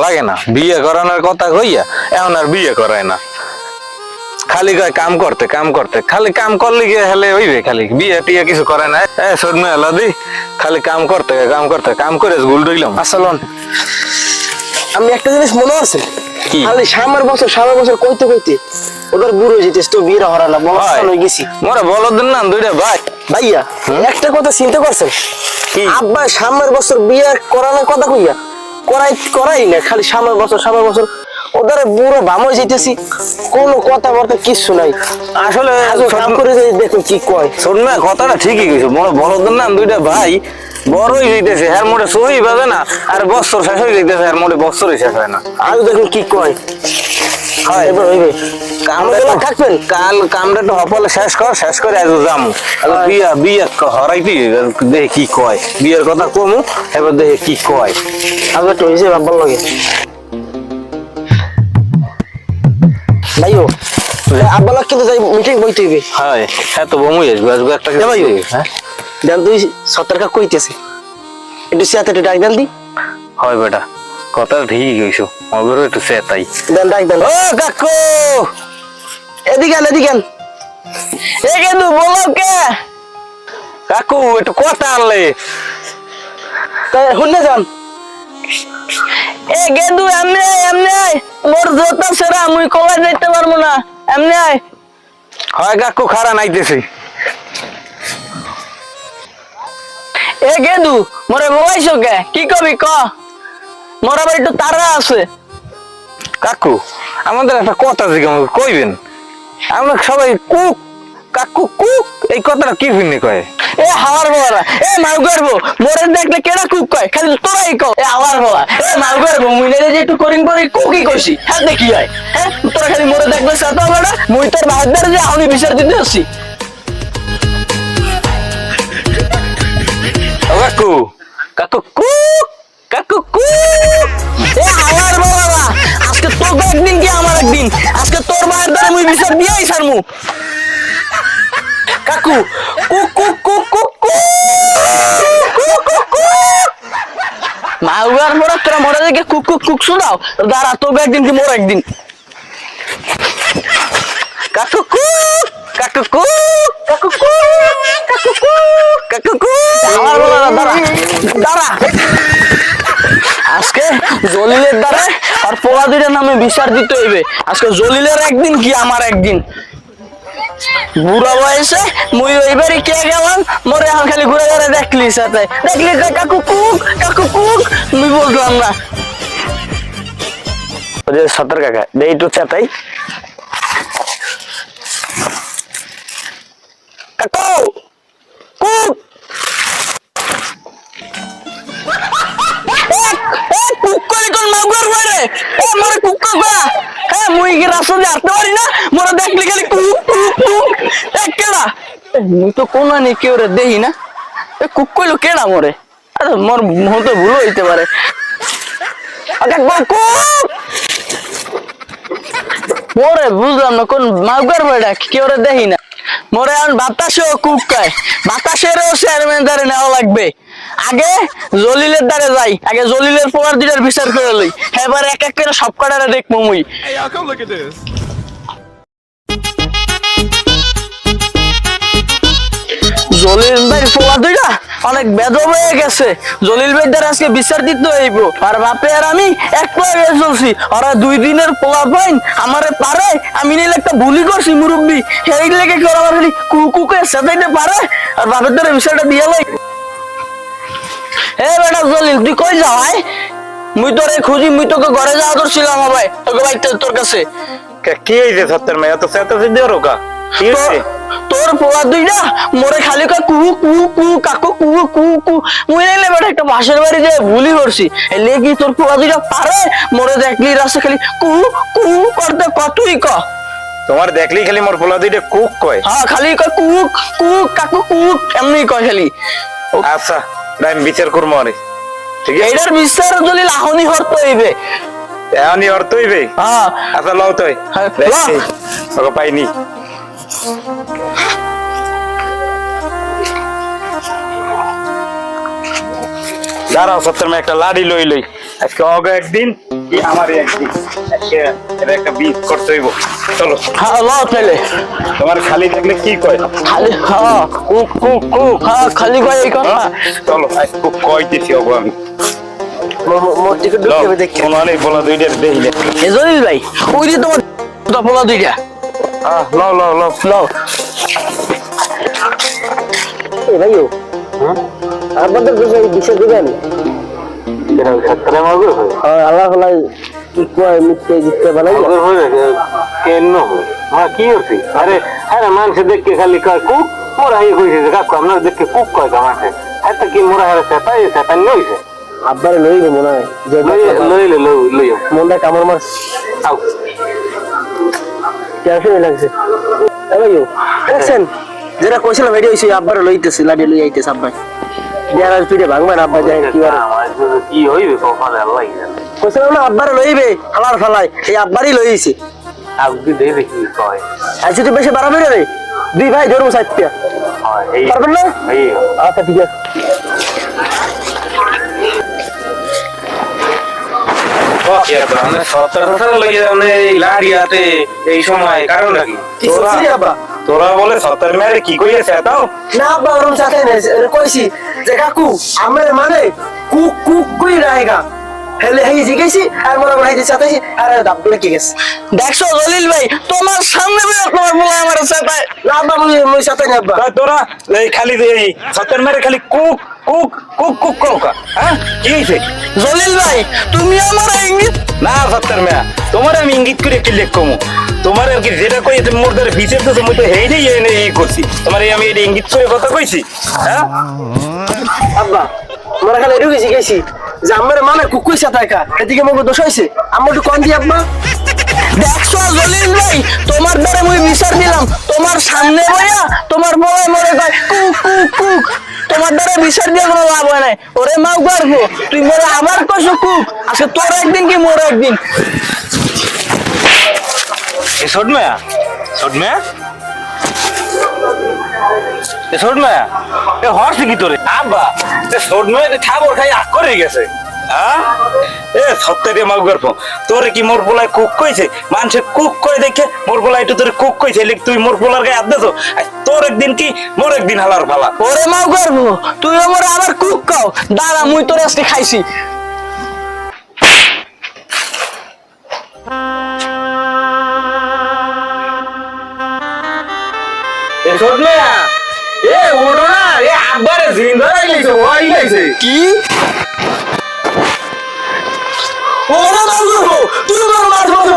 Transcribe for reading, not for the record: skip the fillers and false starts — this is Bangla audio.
লাগে না, বিয়ে করানোর কথা কইয়া এখন আর বিয়ে করায় না। খালি কয় কাম করতে কাম করতে, খালি কাম করলে গিয়ে হেলে হইবে, খালি বিয়ে টিয়ে কিছু করে না। শোন এলাদি, খালি কাম করতে কাম করতে, কাম করে গুল ডইলাম। আসলন আমি একটা জিনিস মনে আছে, কি? খালি সামনের বছর কইতে কইতে ওদের বুড়ো যেতেছ তো বিয়ের হরালা বলছান হয়ে গেছি। মোরা বলদের নাম দুইটা ভাই। ভাইয়া একটা কথা চিন্তা করছেন, কি? আব্বা সামনের বছর বিয়ে করানোর কথা কইয়া করাই না, খালি সামনের বছর ওদের বুড়ো বাম হয়ে যেতেছি, কোনো কথাবার্তা কিচ্ছু নাই। আসলে কাম করে যাই, দেখুন কি কয়। শোন না, কথাটা ঠিকই কইছো, মোরা বলদের নাম দুইটা ভাই বড়ই হইতেছে, এর মোটে সহি বাজে না, আর বছর শেষ হয়ে যাইতেছে, এর মোটে বছরই শেষ হয় না। আজ দেখুন কি কয়। হয় এবার হইবে থাকবেন কাল কামটা তো হপলে শেষ করে আজ যামু। বিয়ে হরাইতি দেখে কি কয়, বিয়ের কথা কমু, এবার দেখে কি কয়। আজ একটু হয়েছে ভাববার লাগে ভাইও, আব্বালা কিন্তু যাই মিটিং বইতে হইবে। হয় হ্যাঁ, তো বমুই আসবো একটা কিছু। হ্যাঁ দেন তুই সতর্কা কইতেছে, একটু সিয়াতে ডাক দেন দি। হয় বেটা, কথা ঠিক কইছো, অগরও একটু সেটাই। দেন ডাক দেন। ও কাকু, এদিকে আন। এ কিন্তু বলো কে কাকু, একটু কথা আনলে। তাই শুনে যান। এ গেদু এমনি মোর জোতা সেরা মুই কলা যাইতে পারবো না, এমনি আয়। হয় কাকু, খারা নাইতেছি। এ গেদু মোরে বলাইছো কে, কি কবি ক, মোর আবার একটু তারা আছে। কাকু আমাদের একটা কথা জিজ্ঞাসা কইবেন, আমরা সবাই কুক কাকু কুক, এই কথাটা কি ফিরনি কয়? এ হাওয়ার বলা, এ মাল করবো মোরে দেখলে কেডা কুক কয়, খালি তোরাই কও এ হাওয়ার বলা, এ মাল করবো মুই নেলে যে একটু করিং করি কুকি কইছি, হ্যাঁ দেখি হয়, হ্যাঁ তোরা খালি মোরে দেখবে সাথে বেড়া, মুই তোর ভাইদের যে আমি বিচার দিতে আসছি। ও কাকু, কাকু কুক কাকু কুক। এ হাওয়ার বলা, আজকে তোর একদিন কি আমার একদিন, আজকে তোর ভাইয়ের দ্বারা মুই বিচার দিয়েই ছাড়মু। কাকু কুক কুক কুক কুক কুক। মাউগার পরে তোরা মরে দেখে কুক কুক কুক শুনাও, দাঁড়া তোর একদিন কি মোর একদিন। কাকু কুক কাকু কুক কাকু কুক কাকু কুক কাকু কুক। আমার বলা দাঁড়া দাঁড়া, আজকে জলিলের দ্বারা আর পোলা দুইটার নামে বিচার দিতে হইবে। আজকে জলিলের একদিন কি আমার একদিন। বুড়া বয়সে মুই ওইবারই কে গেলাম, মরে এখন খালি ঘুরে ঘুরে দেখলি সাথে দেখলি কাকু কুক মুই বললাম না। সতর্ক কাকা দে একটু চেতাই। কাকু কুক। কুক করে কোন মাগুর বলে, ও মরে কুক কবা, হ্যাঁ মুই কি রাস্তা দিয়ে হাঁটতে পারি না, মরে দেখলি খালি কুক কুক কুক। কেডা মুই তো কোন আনি কেউ রে দেখি না, এ কুক কইলো কেডা মরে, আরে মোর হতে ভুল হইতে পারে। মোরে বুঝলাম না কোন মাগুর বলে কেউ রে দেখি না, মোরে এখন বাতাসেও কুক কয়, বাতাসেরও চেয়ারম্যান দ্বারে নেওয়া লাগবে। আগে জলিলের দ্বারে যাই, আগে জলিলের পোলার দুটার বিচার করে লই, এবার এক এক করে সব কটারে দেখবো মুই। Hey, y'all, come look at this. Jalil ভাই পোলা দুইটা অনেক বেদব হয়ে গেছে, জলিল ভাই দ্বারা আজকে বিচার দিতে হইব। আর বাপে আর আমি এক পায়ে চলছি, ওরা 2 দিনের পোলা পাইন আমারে পারে, আমি নিলে একটা ভুলি করছি মুরব্বী, এই লেগে কি ওরা আমার খালি কুকুকে সাজাইতে পারে, আর বাপের দ্বারা বিচারটা দিয়ে লই। হে বেটা জলিল তুই কই যাও ভাই, মুই তোরে খুঁজি, মুই তোকে ঘরে যাওয়া ধরছিলাম ভাই, তোকে ভাই তোর কাছে। কি হইছে সত্তর মেয়ে তো সেটা সিদ্ধি রোকা কি হইছে? তোর পোলা দুইটা মোরে খালি কয় কু কু কু কাকু কু কু কু, মুই নাইলে বেটা একটা বাসের বাড়ি যে ভুলি করছি, এলে কি তোর পোলা দুইটা পারে মোরে দেখলি রাস্তা খালি কু কু করতে কতই ক। তোমার দেখলি খালি মোর পোলা দুইটা কুক কয়? হ্যাঁ খালি কয় কুক কুক কাকু কুক এমনি কয় খালি। আচ্ছা আমি বিচার করবো আরে, ঠিক আছে? এইটার বিচার যদি লাহনি হরতে হইবে। এখনই অর্থ হইবে? হ্যাঁ আচ্ছা লও তুই দেখছি ওকে পাইনি। দাঁড়াও সত্তর মেয়ে একটা লাড়ি লই লই। আজকে অগ একদিন কি আমার একদিন আজকে এটা একটা বিট করতে হইব চলো হ্যাঁ ল তাহলে তোমার খালি থাকলে কি কয় খালি হ্যাঁ কুক কুক কুক হ্যাঁ খালি কয় এই কথা চলো আজ কুক কয় দিছি অগ আমি মোর দিকে ঢুকে দেখে মনে বলা দুইটা দেখিলে এ জলিল ভাই ওই যে তোমার পোলা দুইটা লও লও লও লও এ ভাইও আমাদের বুঝাই বিষয় দিবেন এটা সত্তরে মারবে আল্লাহ আল্লাহ কি কয় মিথ্যে জিততে বানাই কেন মা কি হচ্ছে আরে আরে মানুষ দেখে খালি কয় কুক মোরা এই কইছে যে কাকু আমরা দেখে কুক কয় মানুষে এত কি মোরা হারে সেটাই সেটা নইছে আব্বারে লইব মনে হয় যে লইলে লইও মনটা কামড় মার আও টেনশন লাগছে এ ভাইও দেখছেন যেটা কইছিলাম এটি হইছে আব্বারে লইতেছে লাডি লই আইতেছে আব্বা দেয়ার পিঠে ভাঙবে না আব্বা যায় কি আর কি হইবে কপালে আল্লাহ জানে কইছিলাম না আব্বারে লইবে ফালার ফালাই এই আব্বারই লইছে আগে দেবে কি কয় আজকে তো বেশি বাড়াবে রে দুই ভাই ধরবো সাইডটা হয় এই পারবেন না এই আচ্ছা ঠিক আছে এই সময় কারণটা কি কি সত্যি আব্বা তোরা বলে সত্তর মেরে কি কইছে তাও না আব্বা ওরম সাথে নাই কইছি যে কাকু আমার মানে কুক কুক কই রায়গা হেলে হেই জিগেছি আর মনে মনে হেই সাথে আর দাবলে কি গেছে দেখছো জলিল ভাই তোমার সামনে বেরো তোমার পোলা আমার সাথে না আব্বা মুই সাথে নাই আব্বা তোরা এই খালি এই সত্তর মেরে খালি কুক কুক কুক কুক কোকা হ্যাঁ কি হইছে জলিল ভাই তুমি আমার ইঙ্গিত না সত্তর মেয়া তোমার আমি ইঙ্গিত করে কি লেখ কমু তোমার আর কি যেটা কই তুমি মোর ধরে বিচার তো মই তো হেই দেই এই করছি তোমার এই আমি এটা ইঙ্গিত করে কথা কইছি হ্যাঁ আব্বা মোরা খালি এটুকু জিগেছি যে আমার মানে কুক কই সাথে একা এদিকে মগো দোষ হইছে আমার একটু কোন দি আব্বা দেখছো জলিল ভাই তোমার দ্বারা মুই বিচার দিলাম তোমার সামনে বইয়া তোমার বলে মরে কয় কুক কুক কুক তোমার দ্বারা বিচার দিয়ে কোনো লাভ হয় নাই ওরে মাও করবো তুই মোরে আবার কইছো কুক আজকে তোর একদিন কি মোর একদিন এ ছোট মেয়া ছোট মেয়া এ ছোট মেয়া এ হর্ষ কি তোরে আব্বা এ ছোট মেয়া ঠাবর খাই আক করে গেছে হ্যাঁ এ সত্তরে মাগ গর্ব তোরে কি মোর বলায় কুক কইছে মানুষে কুক কই দেখে মোর বলায় একটু তোরে কুক কইছে লিখ তুই মোর বলার গায়ে হাত দেছো তোর একদিন কি মোর একদিন হালার ফালা ওরে মাও করবো তুই আমার আবার কুক কাও দাঁড়া মুই তোর আজকে খাইছি এ ছোট মেয়া এ ওড়ো না এ আব্বারে জিন্দা রাখলিছে ওই লাইছে কি ওরে মাও করবো তুই আমার মাছ মাছ